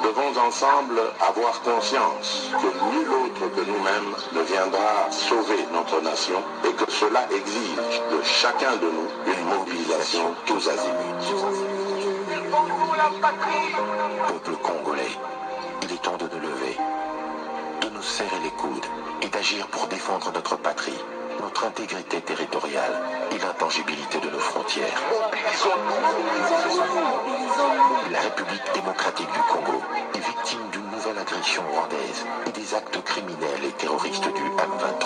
Nous devons ensemble avoir conscience que nul autre que nous-mêmes ne viendra sauver notre nation et que cela exige de chacun de nous une mobilisation tous azimuts. Peuple congolais, il est temps de nous lever, de nous serrer les coudes et d'agir pour défendre notre patrie, notre intégrité territoriale et l'intangibilité de nos frontières. La République démocratique du Congo est victime d'une nouvelle agression rwandaise et des actes criminels et terroristes du M23.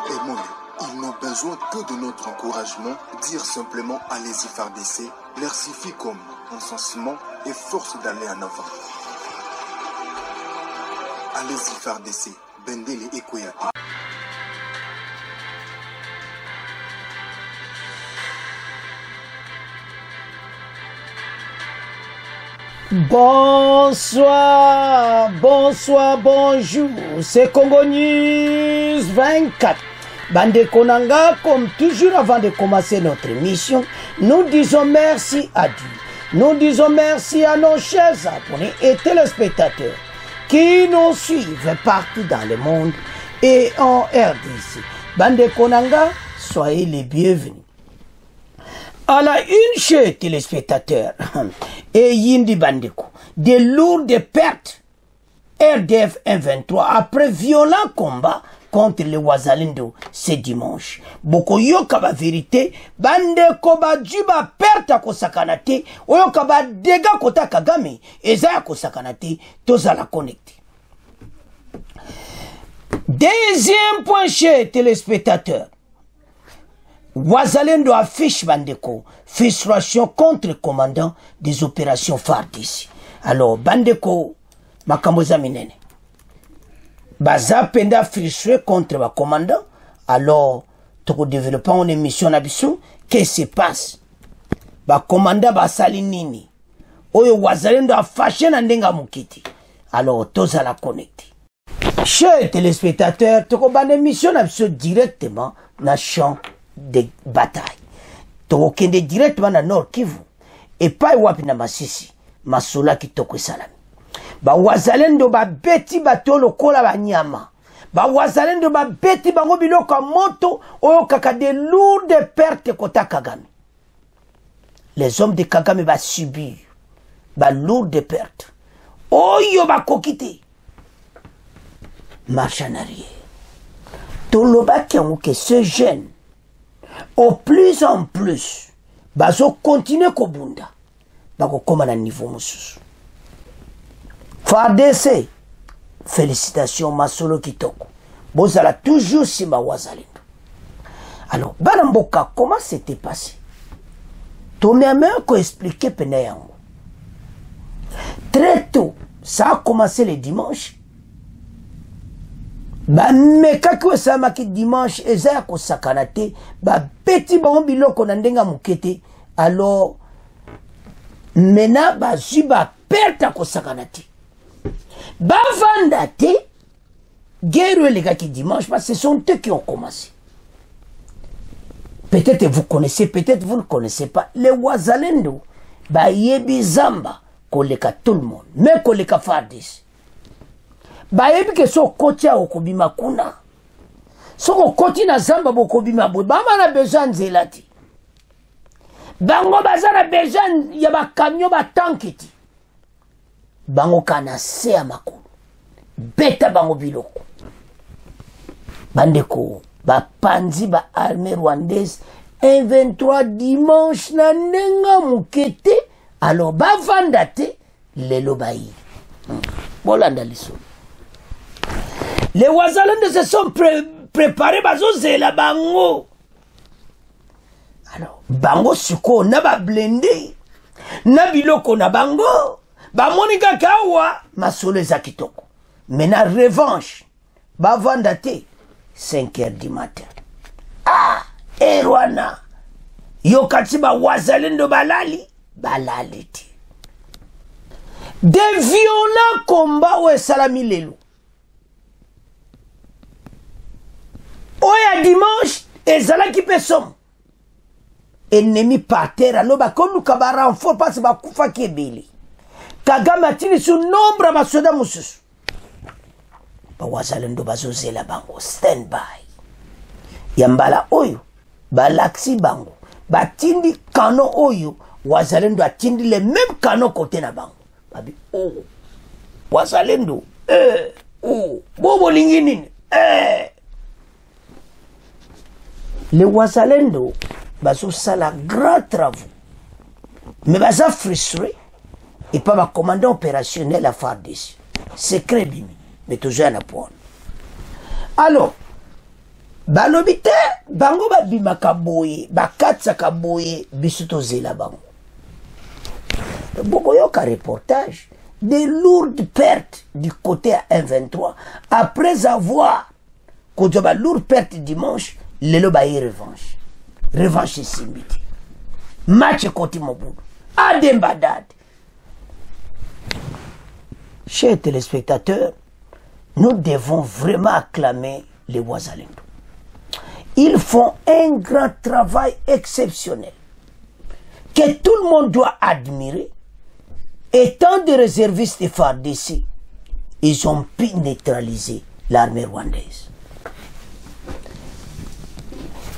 Et moi, ils n'ont besoin que de notre encouragement. Dire simplement allez-y FARDC leur suffit comme encensement et force d'aller en avant. Allez-y FARDC, Bendele et Koyate. Bonsoir, bonsoir, bonjour, c'est Congo News 24. Bande Konanga, comme toujours avant de commencer notre émission, nous disons merci à Dieu. Nous disons merci à nos chers abonnés et téléspectateurs qui nous suivent partout dans le monde et en RDC. Bande Konanga, soyez les bienvenus. À la une, chers téléspectateurs, et Yindi Bandeko, de lourdes pertes RDF 123 après violent combat contre les Wazalendo ce dimanche. Boko yoka ba vérité, Bandeko ba juba perte à kosakanate, oyoka ba dega kota Kagame, eza kosakanate, toza la connecté. Deuxième point, chers téléspectateurs. Wazalendo affiche Bandeko, frustration contre le commandant des opérations FARDC. Alors, Bandeko, Makamboza Minene, Baza Penda frustré contre le commandant. Alors, tout développant une émission Nabiso, qu'est-ce qui se passe? Ba commandant Basali Nini. Oyo Wazalendo a fâché Nandenga Mukiti. Alors, tous à la connecter. Chers téléspectateurs, tout une émission Nabiso directement dans le champ de bataille. Tokende directement na Nord Kivu et pas wapi na Masisi Masola kitoko salami. Ba Wazalendo ba beti batolo kola banyama. Ba Wazalendo ba beti bango biloko moto oyo kaka de lourdes pertes kota Kagame. Les hommes de Kagame ba subir ba lourdes pertes. Oyo ba kokite. Marche en arrière. Toloba que ce jeune au plus en plus, bazo continue kobunda, bako koma na niveau mususu. FARDC, félicitations Masolo Kitoko. Bozala toujours simba Wazalendo. Alors, Baramboka, comment c'était passé? Ton amère ko expliquer pena yango. Très tôt, ça a commencé le dimanche. Ba meka ko samaki dimanche eza ko sakanate ba petit bon biloko na ndenga mukete. Alors mena ba zuba perte ko sakanate ba vandate guerre les gars qui dimanche parce que ce sont eux qui ont commencé. Peut-être vous connaissez, peut-être vous ne connaissez pas les Wazalendo ba yebi zamba koleka tout le monde mais koleka FARDC. Baebi ke so koti a okobima kuna. So koti na zamba bokobima boy. Bama na besoin zelati. Bango baza na besoin ya ba camion ba tankiti. Bango kana se a makulu. Beta bango biloko. Bandeko ba panzi ba armée rwandaise 23 dimanche na nenga mukete. Alors ba vandate lelo bayi. Bolanda liso. Les Wazalendo se sont préparés bazo zela bango. Alors, bango suko na ba blende. Na biloko na bango. Ba monika kawa Masolo zakitoko. Mena revanche. Ba vandate 5h du matin. Ah, Erwana. Yokati ba Wazalendo balali ti. Des violents combats ou salami lelo. Oya dimanche, ezala ki pesom. Ennemi par terre, alors ba konu kabara renfort parce ba kufa kebeli. Kagame atindi su nombre basoda mususu bawazalendo bazozela bango stand by yambala oyo balaksi bango batindi kano oyo wazalendo atindi le même kano côté na bango babi oh wazalendo oh bobo lingini les wazalendo bazosala grand travaux mais baza frustré et pas ma commandant opérationnel à FARDC secret bimi mais toujours à point alors balobi te bango babimaka boye bakatisaka boye biso tozela bango bokoyoka reportage des lourdes pertes du côté à 1-23 après avoir kozwa balourde perte dimanche lelo baye revanche esimbiti match koti mobudu adembadade. Chers téléspectateurs, nous devons vraiment acclamer les Wazalendo. Ils font un grand travail exceptionnel que tout le monde doit admirer. Étant des réservistes de FARDC, ils ont pu neutraliser l'armée rwandaise.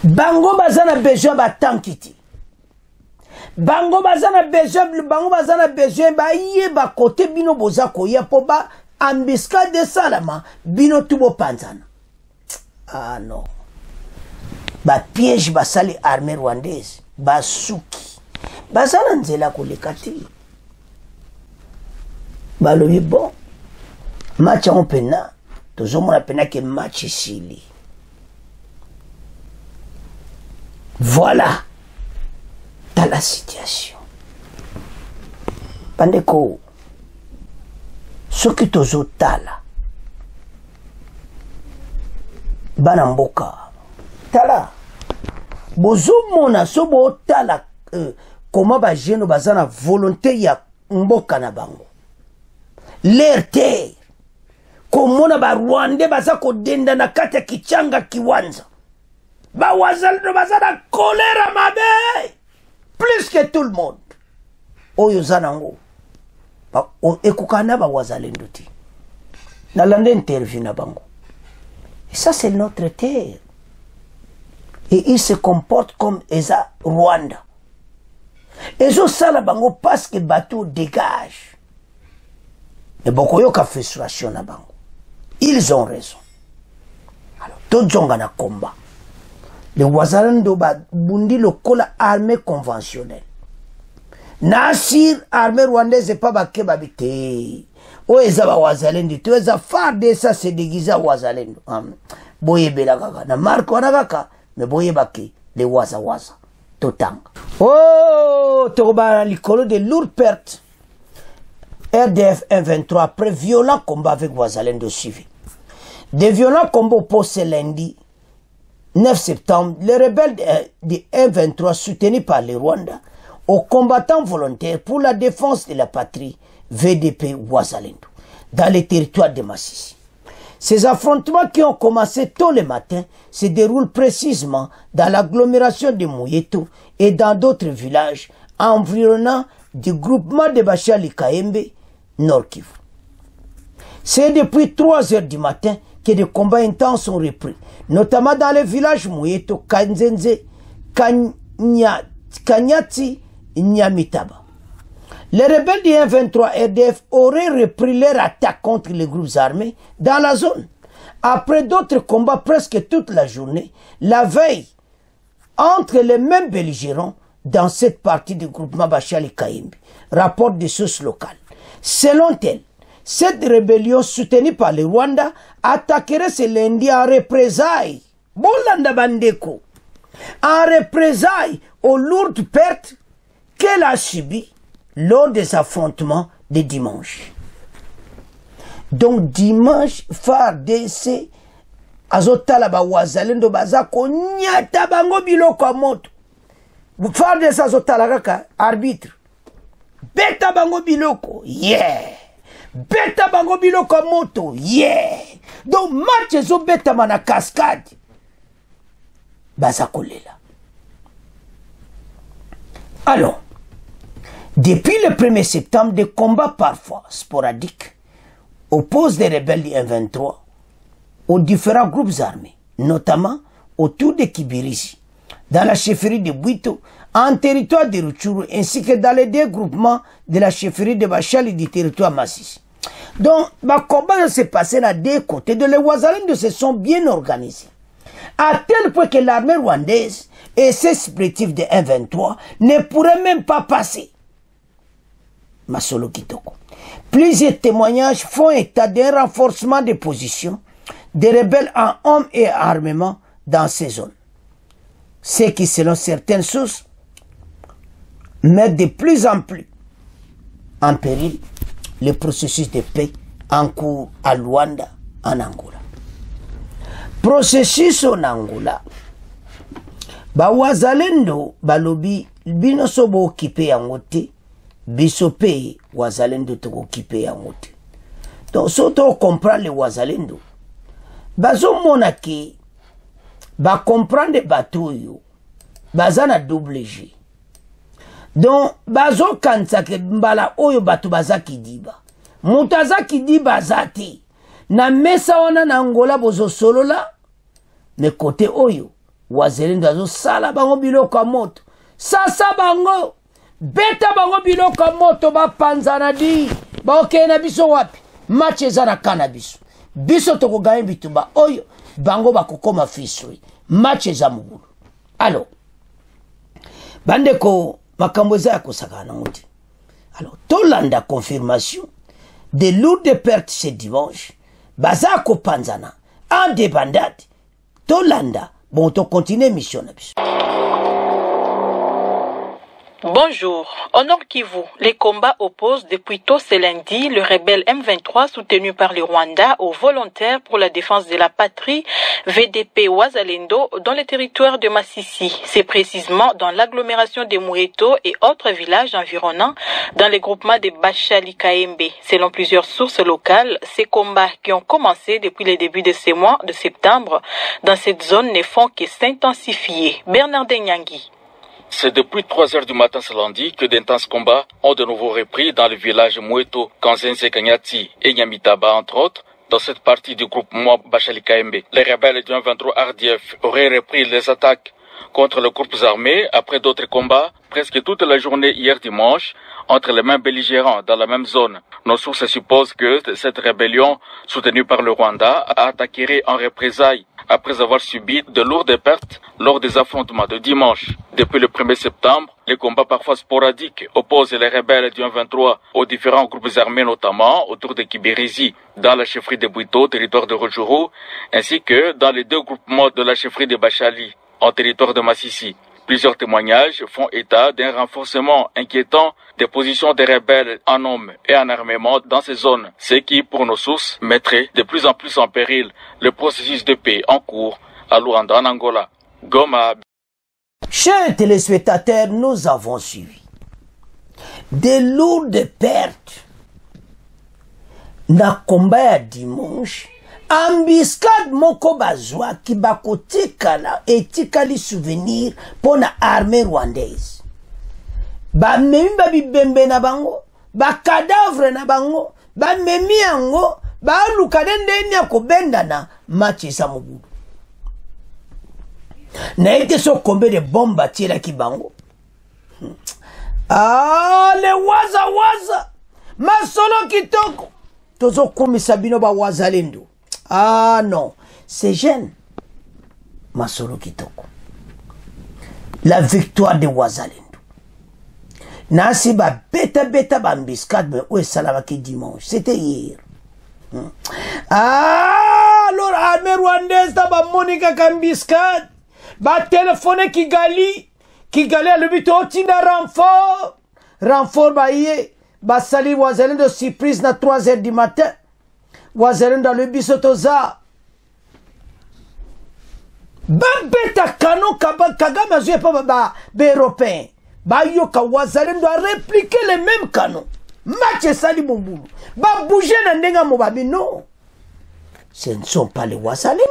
Bango bazana besoin batankiti. Bango bazana besoin ba yé ba côté bino bozako ya po ba embuscade salama bino tubo panzana. Ah non. Ba piège ba sali armée rwandaise ba suki. Bazana nzela ko lekati. Ba lobi bon. Match en pena. Tozomona pena ke match sili. Voilà dans la situation. Pandeko, ce qui tozo tala, banamboka, tala, bozo mona sobo tala, comment ba jeno bazana volonté ya mboka na bango. L'erte, komona ba Rwanda bazako denda na kata kichanga kiwanza. Ba wazalendo bazana colère mabe plus que tout le monde oyo zanango ba ekukana ba wazalendo ti na lande interview na bango et ça c'est notre terre et ils se comportent comme eza Rwanda ezo sala bango parce que bateau dégage et boko yoka frustration na bango ils ont raison alors tout zonga na combat. Les Wazalendo bundi le kola armée conventionnelle. Nasir armée rwandaise pas baké babité. O ezaba Wazalendo, tu eza FARDC ça se déguisa Wazalendo. Boye belagaka na marque wanagaka mais boye baké les waza totang. Oh, toba likolo de lourdes pertes. RDF 1-23 après violent combat avec Wazalendo suivi. Des violents combats opposés lundi 9 septembre, les rebelles de 1-23 soutenus par les Rwandais aux combattants volontaires pour la défense de la patrie VDP Wazalendo dans les territoires de Massissi. Ces affrontements qui ont commencé tôt le matin se déroulent précisément dans l'agglomération de Mouyeto et dans d'autres villages environnants du groupement de Bachali Kaembe, Nord Kivu. C'est depuis 3 heures du matin que des combats intenses sont repris, notamment dans les villages Mouyeto, Kanzenze, Kanyati, Nyamitaba. Les rebelles du 1-23 RDF auraient repris leur attaque contre les groupes armés dans la zone. Après d'autres combats presque toute la journée, la veille, entre les mêmes belligérants dans cette partie du groupement Bachali Kaimbi, rapporte des sources locales. Selon elles, cette rébellion soutenue par le Rwanda attaquerait ce lundi en représailles. Bolanda Bandeko. En représailles aux lourdes pertes qu'elle a subies lors des affrontements de dimanche. Donc dimanche, FARDC azotala ba wazalendo bazako nyata bango biloko ya moto. FARDC azotala kaka arbitre. Beta bango biloko, yeah. Beta bango biloko ya moto, yeah. Donc match ezo beta mana cascade. Bazako lela. Alors, Depuis le 1er septembre, des combats parfois sporadiques opposent les rebelles du M23 aux différents groupes armés, notamment autour de Kibirizi, dans la chefferie de Bwito, en territoire de Rutshuru, ainsi que dans les dégroupements de la chefferie de Bachali du territoire Massissi. Donc, le combat s'est passé à deux côtés. Les Wazalendo se sont bien organisés, à tel point que l'armée rwandaise et ses supplétifs de M23 ne pourraient même pas passer. Masolo Kitoko. Plusieurs témoignages font état d'un renforcement des positions des rebelles en hommes et armements dans ces zones. Ce qui, selon certaines sources, met de plus en plus en péril le processus de paix en cours à Luanda, en Angola. Processus en Angola. Wazalendo balobi bino sobo occupé yango te, biso pe Wazalendo toko occupé yango te. Donc soto comprendre le Wazalendo, bazo mona ke ba comprendre bateau yo, baza na double G. Donc bazo kansa ke mbala oyo bato baza kidiba. Mutaza kidiba zati. Na mesa wana na Angola bozo solola, ne kote oyo Wazalendo azo sala bango biloko moto. Sasa bango beta bango biloko moto ba panzana di. Ba okay na biso wapi? Match ezana cannabis. Biso toko gagne bituba oyo bango bakokoma fisri. Match eza mugulu. Alors bandeko makambo eza ya kosakana ngoti. Alors tolanda confirmation de lourdes pertes ce dimanche. Baza ko panzana en débandade. Tolanda bon to continue mission na biso. Bonjour. Au Nord Kivu, les combats opposent depuis tôt ce lundi le rebelle M23 soutenu par le Rwanda aux volontaires pour la défense de la patrie VDP Wazalendo dans le territoire de Massissi. C'est précisément dans l'agglomération de Moueto et autres villages environnants dans le groupement de Bachali Kaembe. Selon plusieurs sources locales, ces combats qui ont commencé depuis le début de ce mois de septembre dans cette zone ne font que s'intensifier. Bernard Nyangui. C'est depuis 3 heures du matin ce lundi que d'intenses combats ont de nouveau repris dans le village Moueto, Kanzense Kanyati et Nyamitaba entre autres, dans cette partie du groupement Bachali Kaembe. Les rebelles du 23 RDF auraient repris les attaques contre les groupes armés après d'autres combats presque toute la journée hier dimanche entre les mêmes belligérants dans la même zone. Nos sources supposent que cette rébellion soutenue par le Rwanda a attaqué en représailles après avoir subi de lourdes pertes lors des affrontements de dimanche. Depuis le 1er septembre, les combats parfois sporadiques opposent les rebelles du 23 aux différents groupes armés, notamment autour de Kibirizi, dans la chefferie de Bwito, territoire de Rutshuru, ainsi que dans les deux groupements de la chefferie de Bachali, en territoire de Massissi. Plusieurs témoignages font état d'un renforcement inquiétant des positions des rebelles en hommes et en armement dans ces zones, ce qui, pour nos sources, mettrait de plus en plus en péril le processus de paix en cours à Luanda, en Angola. Goma. Chers téléspectateurs, nous avons suivi des lourdes pertes na combat ya dimanche. Embuscade moko bazwa ki bakotikala etikali souvenir pour la armée rwandaise. Ba memi ba bibembe na bango, ba cadavre na bango, ba memi yango, ba lukadende nya kobenda na match sa mobulu. Na ete so combien de bombes tira ki bango. Ah, le waza masolo kitoko. Tozo komisa bino ba Wazalendo. Ah non, c'est jeune. Masolo Kitoko. La victoire de Wazalendo. Nasi ba beta bambiscade, mais où est Salamaki dimanche? C'était hier. Ah, alors armée rwandaise ba Monica Kambiscade. Ba téléphoné Kigali a le but au tina renfort ba yé. Ba sali Wazalendo surprise na 3 heures du matin. Wazalendo le bisotoza bambeta kano kagame azue pa ba européen ba yoka Wazalendo a répliqué les mêmes canons match sali bombulu ba bouger na ndenga mobabi. Non, ce ne sont pas les Wazalendo,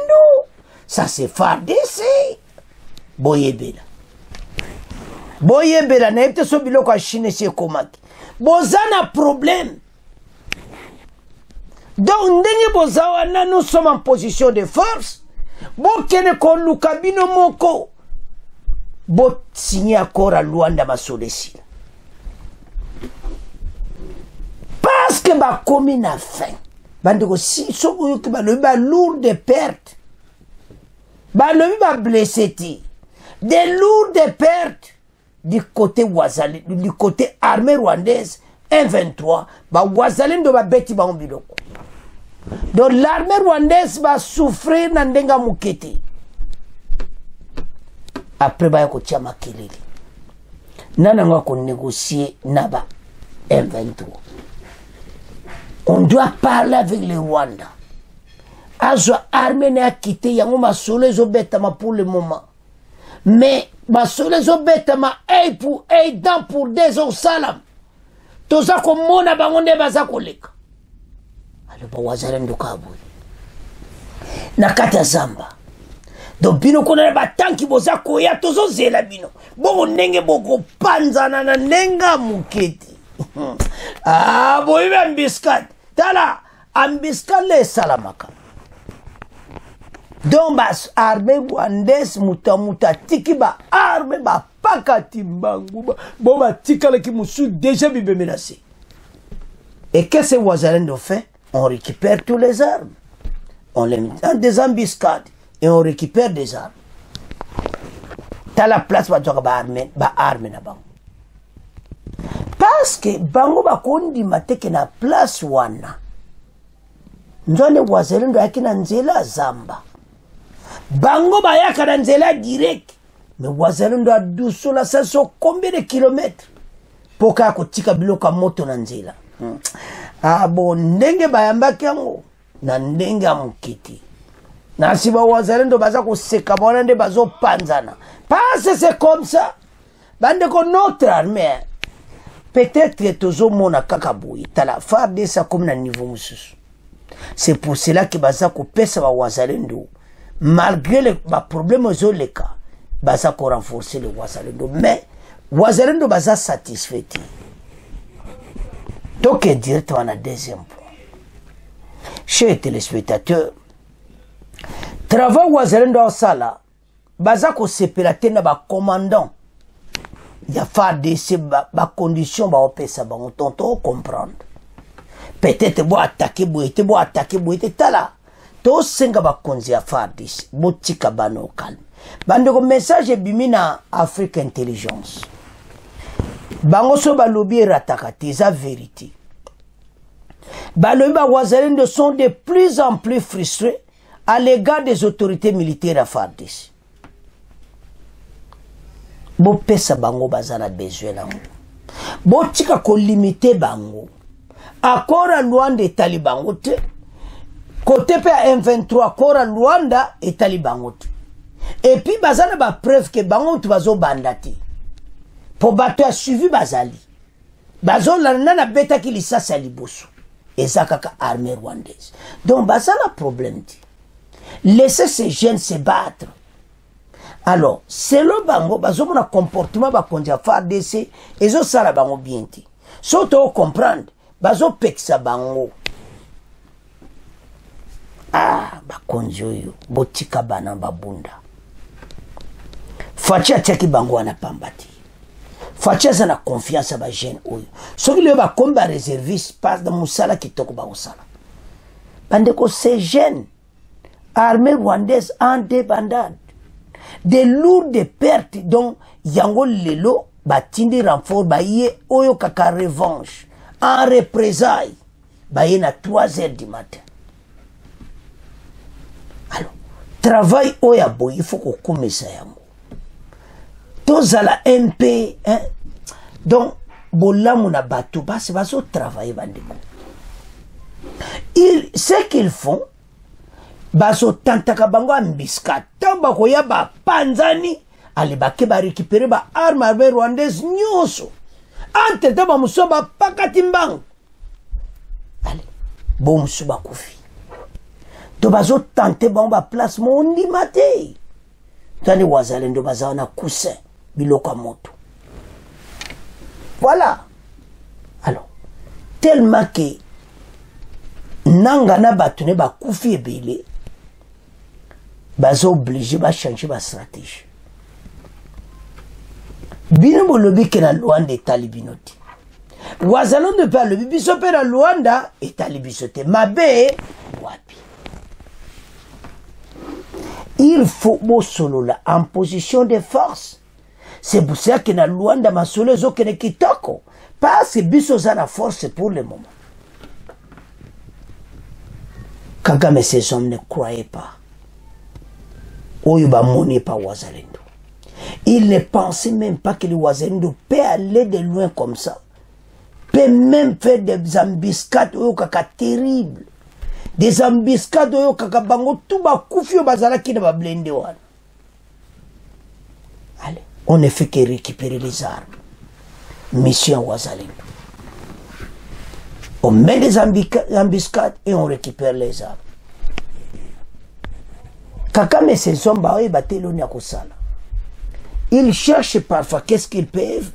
ça c'est FARDC boyebela. boyebela na yebite so biloko ya Chine si ekomaki boza na problème. Donc ndenge boza wana nous sommes en position de force bokene koluka bino moko bo signé accord à Luanda basolesi parce que bakomi na fin bandeko si soko yoki balobi ba lourde perte balobi ba blessé ti des lourdes pertes du côté Wazali, du côté armée rwandaise M23 ba Wazalendo ba beti ba biloko. Donc l'armée rwandaise va souffrir na ndenga mukete. Après ba ko tia makelele. Nana nga ko négocier na ba M23. On doit parler avec le Rwanda. Azo armée na quitté yango masolo ezobetama pour le moment. Mais masolo ezobetama ay pour ay dans pour des au salam. Toza ko mona bango nde baza koleka. Alors ba Wazalendo kabwe. Na kata Zamba. Donc bino kona ba tanki boza koya tozo zela bino. Bongo ndenge boko panzana na nenga muketi. Ah boy ambiskat. Tala ambiskat le salamaka. Donc bas armée rwandaise muta tiki ba armée ba pakati mbangu bon ba tikala ki musu déjà bibe menacé. Et qu'est-ce que Wazalendo fait? On récupère tous les armes. On les met dans des embuscades et on récupère des armes. T'as la place ba arme na bango. Parce que bango ba kondi mateke na place wana. Nzone Wazalendo yakina nzela Zamba. Bango ba yaka na nzela direct. Mais Wazalendo a douce la saison combien de kilomètres pour ka kotika biloka moto na nzela. Ah bon ndenge bayambaki yango na ndenge amukiti. Na siba Wazalendo baza ko seka bona nde bazo panzana. Parce que c'est comme ça. Bande ko notre armée peut-être que tozo mona kakaboui tala farde ça comme na niveau mususu. C'est pour cela que baza ko pesa ba Wazalendo malgré les problèmes zoleka baza ko renforcer le Wazalendo mais Wazalendo baza satisfait. Donc direct on a deuxième point. Chers téléspectateurs, travail Wazalendo au sala baza ko séparate na ba commandant ya FARDC ba condition ba opesa ba tonton comprendre. Peut-être bo attaquer tala to senga ba konzi ya FARDC botika bano calme. Bande ko message bimina Afrique Intelligence. Bango so balobi ratakati za vérité. Balobi ba Wazalendo sont de plus en plus frustrés à l'égard des autorités militaires à FARDC. Bo pesa bango bazana besoin nango. Bo tika ko limiter bango. Accord à Luanda et Taliban te. Côté pa M23 accord à Luanda et Taliban te. Et puis bazana ba preuve que bango tu bazo bandati. Pour bato a suivi bazali. Bazo la nana beta ki lisasa liboso. Et ça kaka armée rwandaise. Donc bazana problème ti. Laissez ces jeunes se battre. Alors, selon bango, bazo mona comportement ba konja FARDC, ezo sala bango bien ti. Soto comprendre, bazo peksa bango. Ah, ba konjo yo, botika bana babunda. Facha teki bango wana pambati. Facha zana confiance ba jeune oyo. Soki le ba komba réserviste passe dans musala kitoko ba osala. Bandeko ces jeunes armée rwandaise en débandade. Des lourdes pertes dont yango lelo batindi renfort baye oyo kaka revanche en représailles baye na 3h du matin. Alors travail oya boy il faut qu'on commence yango tozala MP hein donc bolamu na bato basi baso travailler bandeko ils ce qu'ils font baso tantaka bango ambiska tamba koya ba panzani ali bake ba récupérer ba arme armée rwandaise nyoso ante taba musoba pakati mbango allez bon musoba kofi to baso tante bango ba place mondi maté tani Wazalendo bazana coussin biloka moto Voilà. Alors, tellement que Nangana Batune ba koufi ebele, bazo obligé ba changer ba stratégie. Bino bolobi ke na Luanda etalibinoti. Wazalendo pe alobi biso pe na Luanda etalibisote. Mabe wapi. Il faut bosolola en position de force. C'est pour ça que na Luanda masolo ezokene kitoko. Parce que biso za la force pour le moment. Kagame et ses hommes ne croyaient pas. Oyuba moni pas Wazalendo. Ils ne pensaient même pas que le Wazalendo peut aller de loin comme ça. Peut même faire des embuscades terribles. Des embuscades bango tout ba kufio bazala qui ne va blender. Allez, on ne fait que récupérer les armes. Mission Wazalendo. On met des embuscades et on récupère les armes. Kagame et ses hommes ils cherchent parfois qu'est-ce qu'ils peuvent,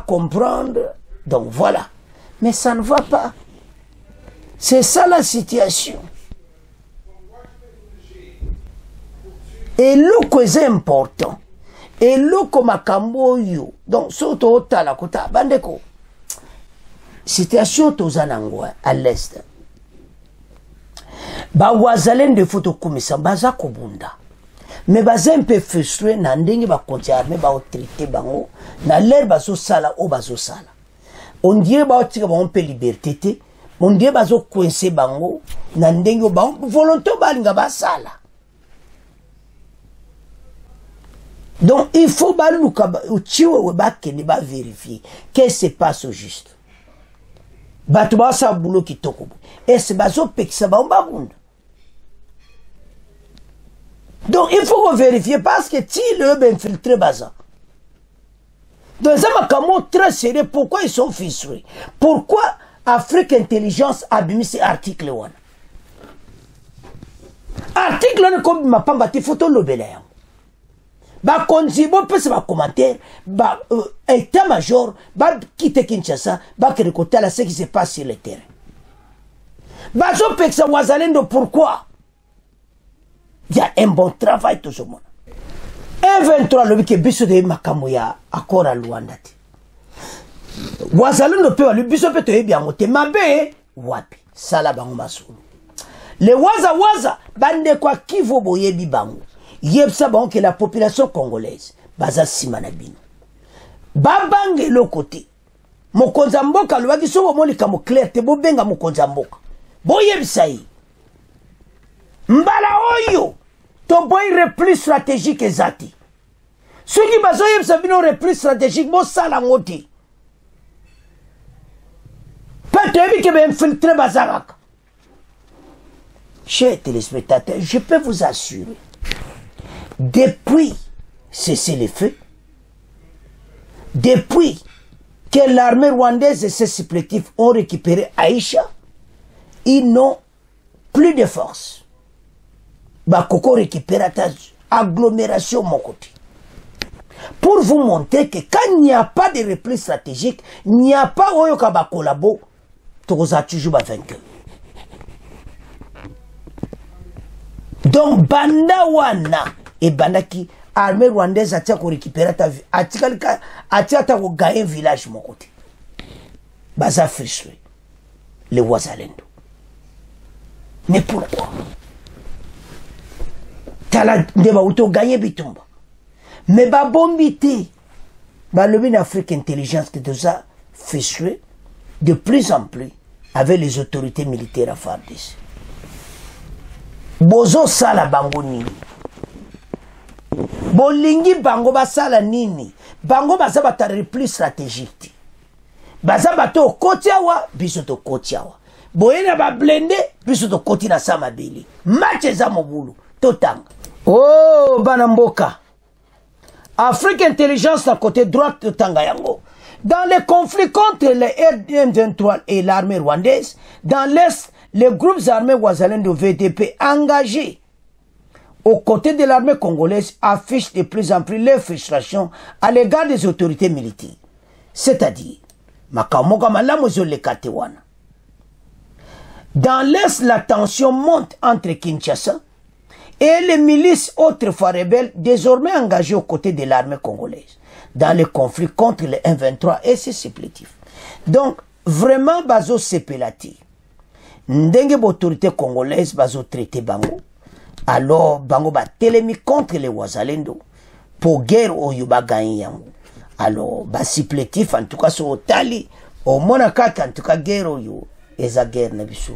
comprendre. Donc voilà. Mais ça ne va pas. C'est ça la situation. Et l'eau est important. Et l'eau comme à Camboyo. Donc, surtout au Talakota, Bandeko. Situation Tozanangwa, à l'est. Ba wazalen de photo komisa baza kobunda. Mais baza un peu frustré na ndenge ba kontiarme ba autorité bango na l'air bazo sala o bazo sala. On dirait ba otika ba on peut liberté te. On dirait bazo coincé bango na ndenge ba volonté balinga ba sala. Donc il faut baluka uchiwe ba kene ba vérifier qu'est-ce qui se passe au juste. Batu ba sa boulot kitoko. Et c'est bazo pekisa ba bunda. Donc il faut vérifier parce que si le ben infiltré baza. Donc ça m'a comme très sérieux pourquoi ils sont fichés. Pourquoi Afrique Intelligence a mis cet article là. Article là comme ma pamba ti photo lobela. Ba konzibo peut se ba commentaire ba état-major ba quitter Kinshasa ba que récolter là ce qui se passe sur le terrain. Bazo peksa Wazalendo pourquoi? Il y a un bon travail tout ce monde. M23 le que biso de makamoya accord à Luanda. Wazalendo peut le biso peut te bien monter mabe wapi sala bango masulu. Les waza bande kwa kivo boyebi bango. Yebsa bango que la population congolaise baza simanabino. Babange le côté. Mokonza mboka lo waki so mo likamo clair te bobenga mokonza mboka. Boyebisa yi. Mbala oyo to boy repli stratégique ezati. Ceux qui bazo yebisa bino repli stratégique mo sala ngoti. Peut-être que ben filtrer bazaraka. Chers téléspectateurs, je peux vous assurer, depuis cesser les feux, depuis que l'armée rwandaise et ses supplétifs ont récupéré Aïcha, ils n'ont plus de force. Bakoko récupère ta agglomération mon côté. Pour vous montrer que quand il n'y a pas de repli stratégique, il n'y a pas Oyoka Bakolabo, Toza toujours vainqueur. Donc banda wana et banda qui armée rwandaise a ko récupérer ta vie a ta ko gagner village mon côté baza frustré les Wazalendo. Mais pourquoi tala de ba auto gagner bitumba mais ba bombité ba le bin Afrique Intelligence que tout ça frustré de plus en plus avec les autorités militaires à Fardis. Bozo sala bango nini. Bolingi bango basala nini. Bango baza bata repli stratégique. Baza bato kotiawa, biso to kotiawa. Boyena ba blende, biso to koti na sama bili. Match za mobulu, totanga. Oh, banamboka. Afrique Intelligence à côté droite de Tangayango. Dans les conflits contre les M23 et l'armée rwandaise, dans l'Est, les groupes armés Wazalendo VDP engagés aux côtés de l'armée congolaise, affichent de plus en plus leur frustration à l'égard des autorités militaires. C'est-à-dire, dans l'Est, la tension monte entre Kinshasa et les milices autrefois rebelles, désormais engagées aux côtés de l'armée congolaise, dans le conflit contre les M23 et ses supplétifs. Donc, vraiment, bazo sepelati. Ndenge l'autorité congolaise bazo traité bango. Alors, bango ba telemi contre les Wazalendo pour guerre au yuba gagné. Alors, ba supplétif, en tout cas, sur Otali, au Monakaka, en tout cas, guerre au yu, et sa guerre nebisu.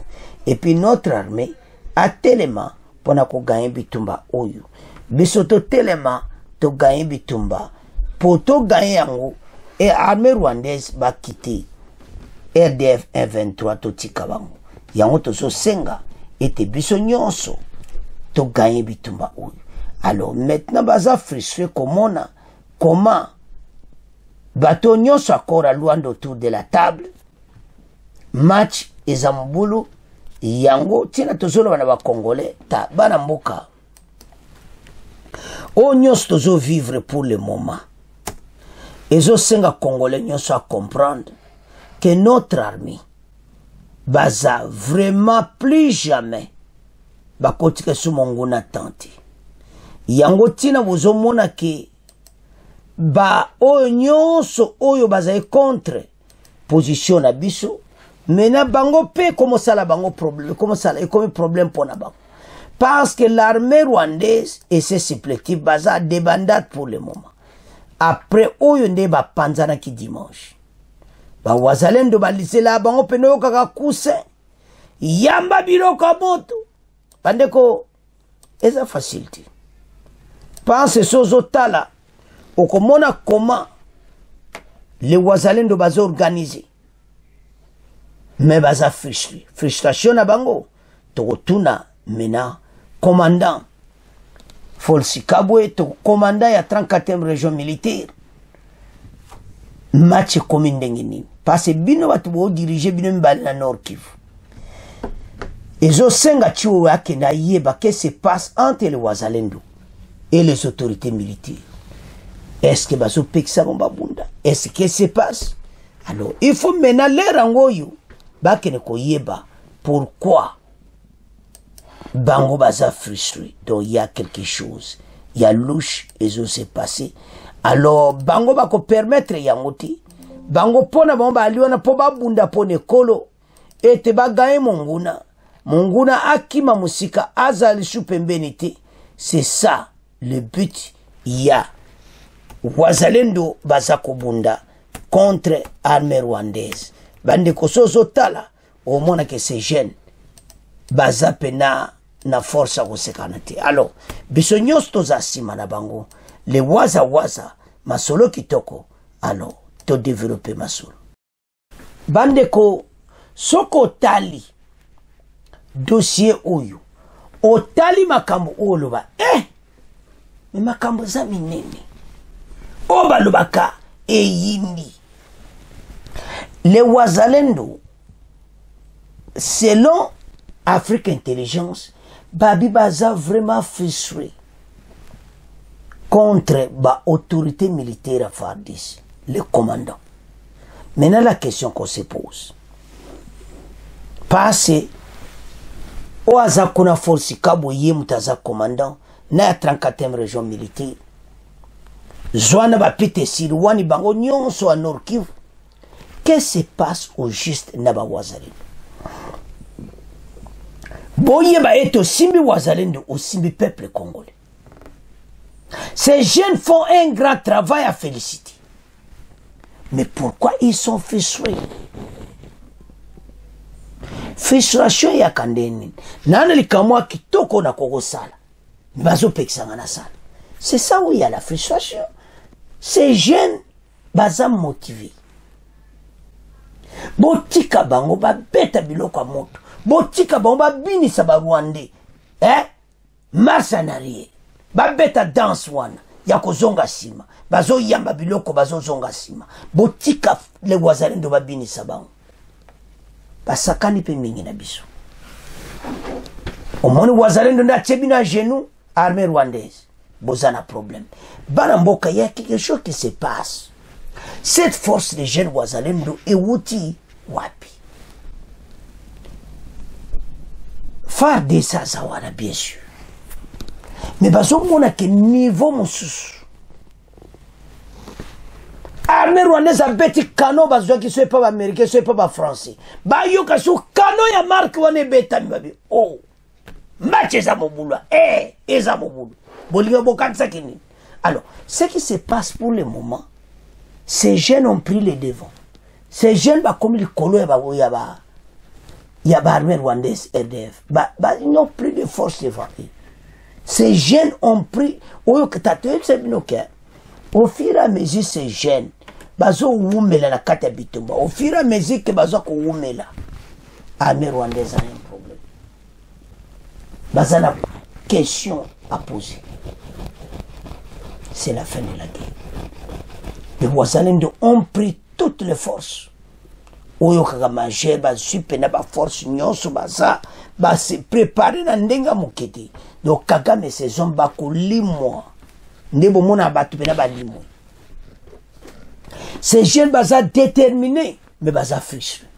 Et puis, notre armée a tellement pour na ko gagner bitumba oyo. Bisoto tellement to gagner bitumba. Pour to gagner yango, et armée rwandaise ba quitter RDF 123 to tikabango. Yango to so senga, et te biso nyonso to gagner bitumba oyo. Alors maintenant baza frustré comment bato nyonso akora luando autour de la table match ezambulu yango tina tozolo bana ba congolais ta bana mboka o nyonso tozo vivre pour le moment ezo senga congolais nyonso à comprendre que notre armée baza vraiment plus jamais bakotika su monguna tante yango tina bozo mona ke ba oyo nyonso oyo baza contre position na biso maintenant bango pe comment ça la bango problème comment ça et comme problème pour na bango parce que l'armée rwandaise et ses supplétifs baza débandade pour le moment après oyo nde ba panzana ki dimanche ba wazalendo balisela bango pe no kaka kuse yamba biloko moto bandeko eza facilité pense sozo tala okomona comment les wazalendo bazo organiser mais baza frustré frustration na bango tokotuna mena commandant Folsi Kabwe to commandant ya 34e région militaire match commune ndengini parce que bino batu bo diriger bino mbali na Nord Kivu ezo senga chiwo yake na yeba que se passe entre les wazalendo et les autorités militaires. Est-ce que bazo peksa bomba bunda? Est-ce que se passe? Alors, il faut maintenant les rangoyo bakene ko yeba pourquoi bango baza frustré. Donc il y a quelque chose, il y a louche et ça s'est passé. Alors bango bako permettre yangoti bango pona bango baliona po babunda pone kolo et te bagaye monguna akima musika azali supembenité. C'est ça le but. Il y a wazalendo bazako bunda contre armée rwandaise. Bande kosozo tala au moins que ces jeunes baza pena na force à kosekanate. Alors biso nyos toza sima na bango le waza masolo kitoko alors to développer masolo. Bande ko soko tali dossier oyo otali makambo oloba mais makambo za minene oba lobaka eyindi les wazalendo selon Afrique Intelligence babi baza vraiment frustré contre ba autorité militaire à Fardis le commandant. Maintenant la question qu'on se pose parce o aza kuna force kabo ye mutaza commandant na 34e région militaire zwana ba pete sirwani bango nyonso à Nord Kivu. Qu'est-ce qui se passe au juste na ba wazalendo? Boye ba eto simbi wazalendo au simbi peuple congolais. Ces jeunes font un grand travail à féliciter. Mais pourquoi ils sont frustrés? Frustration ya kandeni. Nana likamwa kitoko na kokosala. Bazo pekisanga na sala. C'est ça où il y a la frustration. Ces jeunes baza motivés. Botika bango ba beta biloko moto. Botika bango ba binisa ba Rwandais. Mercenaires. Ba beta dance wana. Ya kozonga sima. Bazo yamba biloko bazo zonga sima. Botika le wazalendo ba binisa bango. Basakani pe mingi na biso. Omoni wazalendo nda chebina genou. armée rwandaise, bozana problème. Banamboka, il y a quelque chose qui se passe. Cette force des jeunes Wazalendo est outil wapi. FARDC ça zawana bien sûr. Mais bazomona ke niveau mosusu. Armée rwandaise a beti kano bazwa ki soit pas américain, soit pas français. Ba yo ka su kano ya marque wane beta mbabi. Oh. Match za mobula. Eza mobula. Bolinga bokansa kini. Alors, ce qui se passe pour le moment, ces jeunes ont pris les devants. Ces jeunes ba comme les colo il y a armée rwandaise RDF. Ils n'ont plus de force devant eux. Ces jeunes ont pris au fur et à mesure ces jeunes bazo wumela na kata bitumba au fur et à mesure que bazo ko wumela armée rwandaise a un problème. Bazana question à poser. C'est la fin de la guerre. Les Wazalendo ont pris toutes les forces. Oyo kaka manger ba super na ba force nyonso baza ba se préparer na ndenga mokete. Donc Kagame ces hommes ba ko limwa. Ndebo mona batu pena ba limwa. Ces jeunes baza déterminés mais baza frustrés.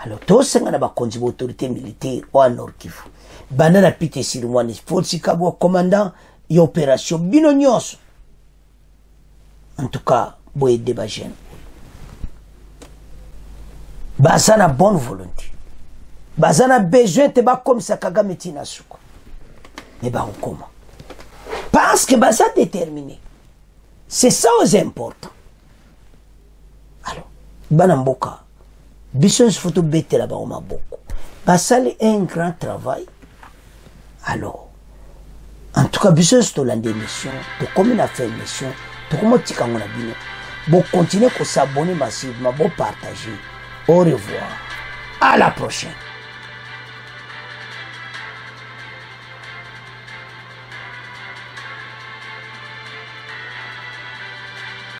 Alors tous ces gens ba konzi autorité militaire au Nord Kivu. Banana pite Silumwani force kabo commandant et opération bino nyonso. En tout cas, boye débat jeune. Bazana bonne volonté. Bazana besoin te ba comme ça Kagame tina suko. Mais ba comment? Parce que baza déterminé. C'est ça aux important. Alors, banamboka. Bisons photo bete là ba oma boko. Basali un grand travail. Alors, en tout cas, bisons to lande mission, to comme on a fait une mission, to comme tika ngona bino. Bon continuer à s'abonner massivement, bon partager. Au revoir. À la prochaine.